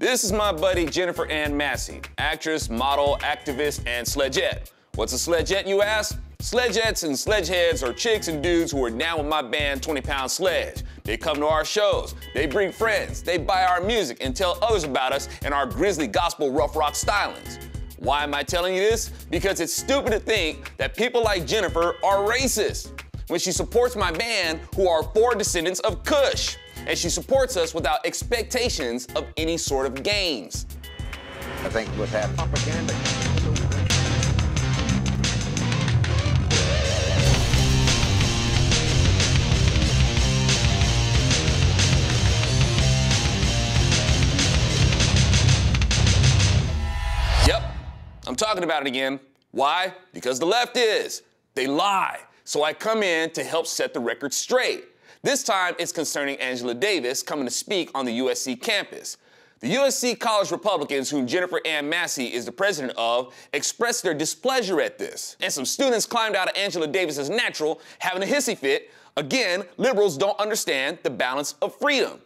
This is my buddy Jennifer Ann Massey, actress, model, activist, and sledgeette. What's a sledgeette, you ask? Sledgeettes and sledgeheads are chicks and dudes who are down with my band 20 Pound Sledge. They come to our shows, they bring friends, they buy our music and tell others about us in our grisly gospel rough rock stylings. Why am I telling you this? Because it's stupid to think that people like Jennifer are racist when she supports my band who are four descendants of Kush. And she supports us without expectations of any sort of gains. I think what's happening. Propaganda. Yep, I'm talking about it again. Why? Because the left is. They lie. So I come in to help set the record straight. This time, it's concerning Angela Davis coming to speak on the USC campus. The USC College Republicans, whom Jennifer Ann Massey is the president of, expressed their displeasure at this. And some students climbed out of Angela Davis's natural, having a hissy fit. Again, liberals don't understand the balance of freedom.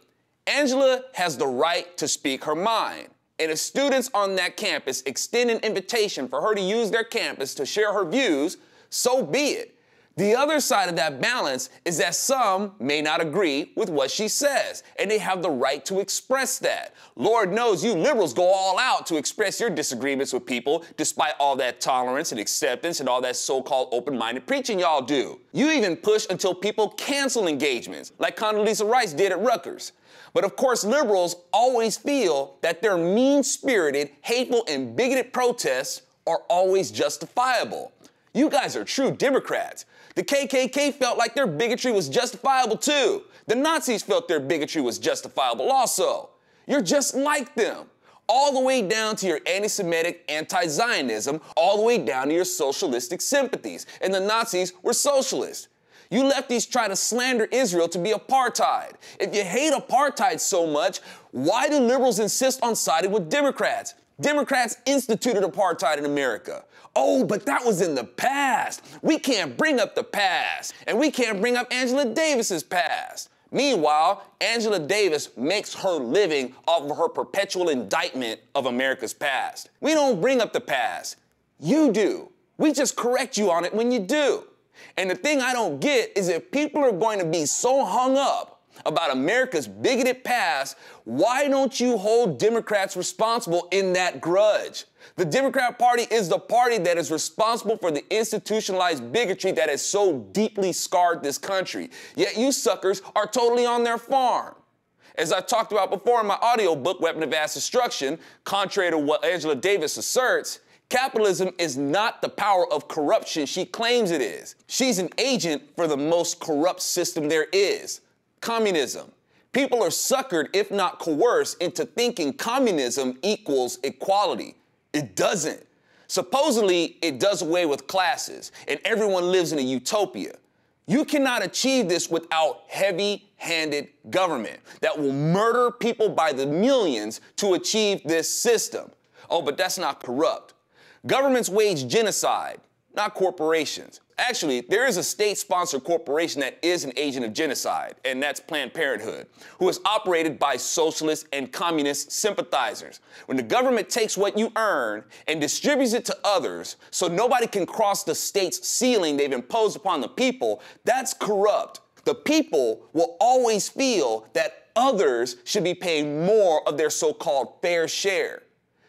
Angela has the right to speak her mind. And if students on that campus extend an invitation for her to use their campus to share her views, so be it. The other side of that balance is that some may not agree with what she says, and they have the right to express that. Lord knows you liberals go all out to express your disagreements with people despite all that tolerance and acceptance and all that so-called open-minded preaching y'all do. You even push until people cancel engagements, like Condoleezza Rice did at Rutgers. But of course, liberals always feel that their mean-spirited, hateful, and bigoted protests are always justifiable. You guys are true Democrats. The KKK felt like their bigotry was justifiable too. The Nazis felt their bigotry was justifiable also. You're just like them. All the way down to your anti-Semitic anti-Zionism, all the way down to your socialistic sympathies. And the Nazis were socialists. You lefties try to slander Israel to be apartheid. If you hate apartheid so much, why do liberals insist on siding with Democrats? Democrats instituted apartheid in America. Oh, but that was in the past. We can't bring up the past. And we can't bring up Angela Davis's past. Meanwhile, Angela Davis makes her living off of her perpetual indictment of America's past. We don't bring up the past. You do. We just correct you on it when you do. And the thing I don't get is if people are going to be so hung up about America's bigoted past, why don't you hold Democrats responsible in that grudge? The Democrat Party is the party that is responsible for the institutionalized bigotry that has so deeply scarred this country. Yet you suckers are totally on their farm. As I talked about before in my audiobook, Weapon of Mass Destruction, contrary to what Angela Davis asserts, capitalism is not the power of corruption she claims it is. She's an agent for the most corrupt system there is. Communism. People are suckered, if not coerced, into thinking communism equals equality. It doesn't. Supposedly, it does away with classes, and everyone lives in a utopia. You cannot achieve this without heavy-handed government that will murder people by the millions to achieve this system. Oh, but that's not corrupt. Governments wage genocide, not corporations. Actually, there is a state-sponsored corporation that is an agent of genocide, and that's Planned Parenthood, who is operated by socialist and communist sympathizers. When the government takes what you earn and distributes it to others so nobody can cross the state's ceiling they've imposed upon the people, that's corrupt. The people will always feel that others should be paying more of their so-called fair share.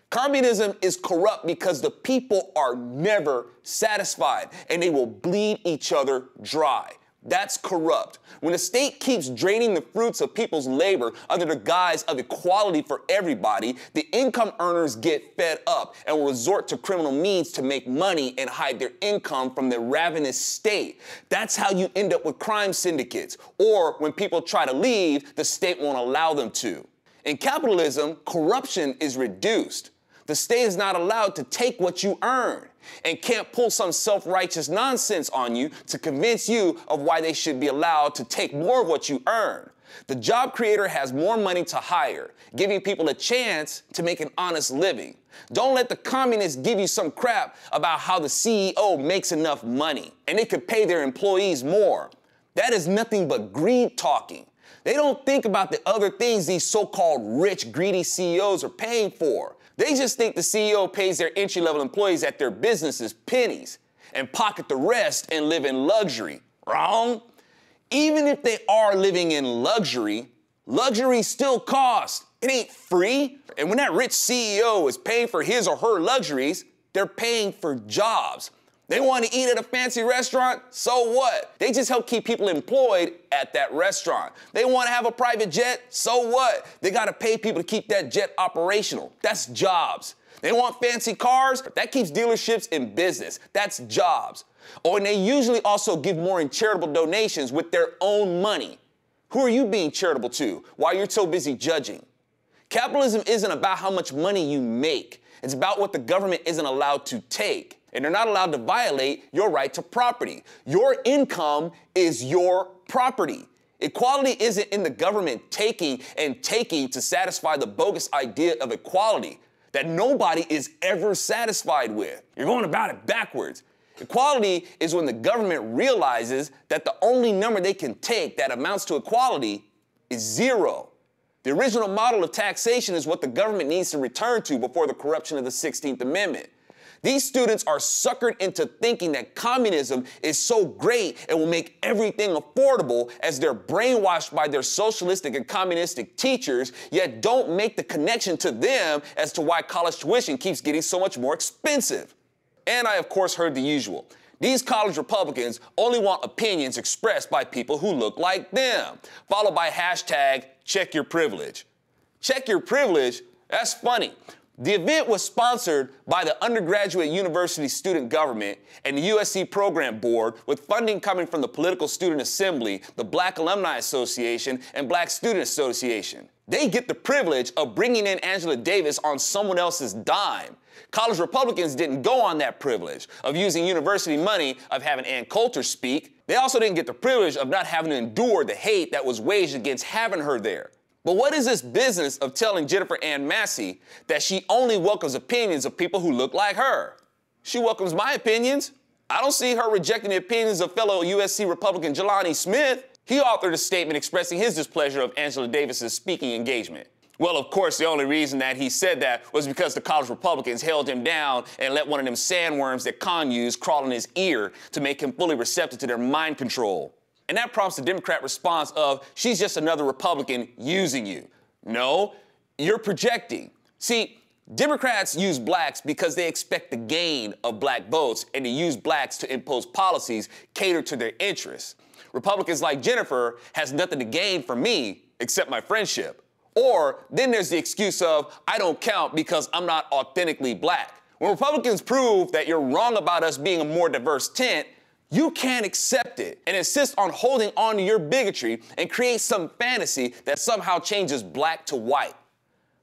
Communism is corrupt because the people are never satisfied and they will bleed each other dry. That's corrupt. When the state keeps draining the fruits of people's labor under the guise of equality for everybody, the income earners get fed up and will resort to criminal means to make money and hide their income from the ravenous state. That's how you end up with crime syndicates, or when people try to leave, the state won't allow them to. In capitalism, corruption is reduced. The state is not allowed to take what you earn and can't pull some self-righteous nonsense on you to convince you of why they should be allowed to take more of what you earn. The job creator has more money to hire, giving people a chance to make an honest living. Don't let the communists give you some crap about how the CEO makes enough money and they could pay their employees more. That is nothing but greed talking. They don't think about the other things these so-called rich, greedy CEOs are paying for. They just think the CEO pays their entry-level employees at their businesses pennies and pocket the rest and live in luxury. Wrong? Even if they are living in luxury, luxury still costs. It ain't free. And when that rich CEO is paying for his or her luxuries, they're paying for jobs. They want to eat at a fancy restaurant, so what? They just help keep people employed at that restaurant. They want to have a private jet, so what? They got to pay people to keep that jet operational. That's jobs. They want fancy cars, that keeps dealerships in business. That's jobs. Oh, and they usually also give more in charitable donations with their own money. Who are you being charitable to while you're so busy judging? Capitalism isn't about how much money you make. It's about what the government isn't allowed to take. And they're not allowed to violate your right to property. Your income is your property. Equality isn't in the government taking and taking to satisfy the bogus idea of equality that nobody is ever satisfied with. You're going about it backwards. Equality is when the government realizes that the only number they can take that amounts to equality is zero. The original model of taxation is what the government needs to return to before the corruption of the 16th Amendment. These students are suckered into thinking that communism is so great it will make everything affordable as they're brainwashed by their socialistic and communistic teachers, yet don't make the connection to them as to why college tuition keeps getting so much more expensive. And I, of course, heard the usual. These college Republicans only want opinions expressed by people who look like them, followed by hashtag check your privilege. Check your privilege? That's funny. The event was sponsored by the Undergraduate University Student Government and the USC Program Board, with funding coming from the Political Student Assembly, the Black Alumni Association, and Black Student Association. They get the privilege of bringing in Angela Davis on someone else's dime. College Republicans didn't go on that privilege of using university money, of having Ann Coulter speak. They also didn't get the privilege of not having to endure the hate that was waged against having her there. But what is this business of telling Jennifer Ann Massey that she only welcomes opinions of people who look like her? She welcomes my opinions. I don't see her rejecting the opinions of fellow USC Republican Jelani Smith. He authored a statement expressing his displeasure of Angela Davis's speaking engagement. Well, of course, the only reason that he said that was because the college Republicans held him down and let one of them sandworms that Khan used crawl in his ear to make him fully receptive to their mind control. And that prompts the Democrat response of, she's just another Republican using you. No, you're projecting. See, Democrats use blacks because they expect the gain of black votes and to use blacks to impose policies catered to their interests. Republicans like Jennifer has nothing to gain from me except my friendship. Or then there's the excuse of, I don't count because I'm not authentically black. When Republicans prove that you're wrong about us being a more diverse tint, you can't accept it and insist on holding on to your bigotry and create some fantasy that somehow changes black to white.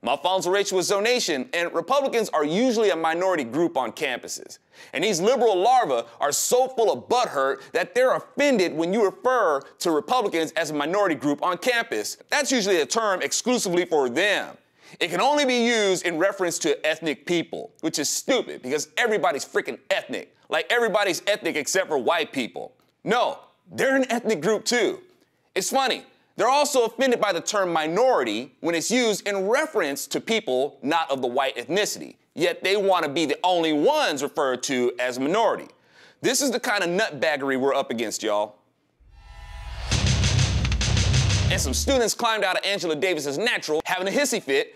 I'm Alfonso Rachel with ZoNation, and Republicans are usually a minority group on campuses. And these liberal larvae are so full of butthurt that they're offended when you refer to Republicans as a minority group on campus. That's usually a term exclusively for them. It can only be used in reference to ethnic people, which is stupid because everybody's freaking ethnic. Like everybody's ethnic except for white people. No, they're an ethnic group too. It's funny. They're also offended by the term minority when it's used in reference to people not of the white ethnicity, yet they want to be the only ones referred to as minority. This is the kind of nutbaggery we're up against, y'all. And some students climbed out of Angela Davis's natural, having a hissy fit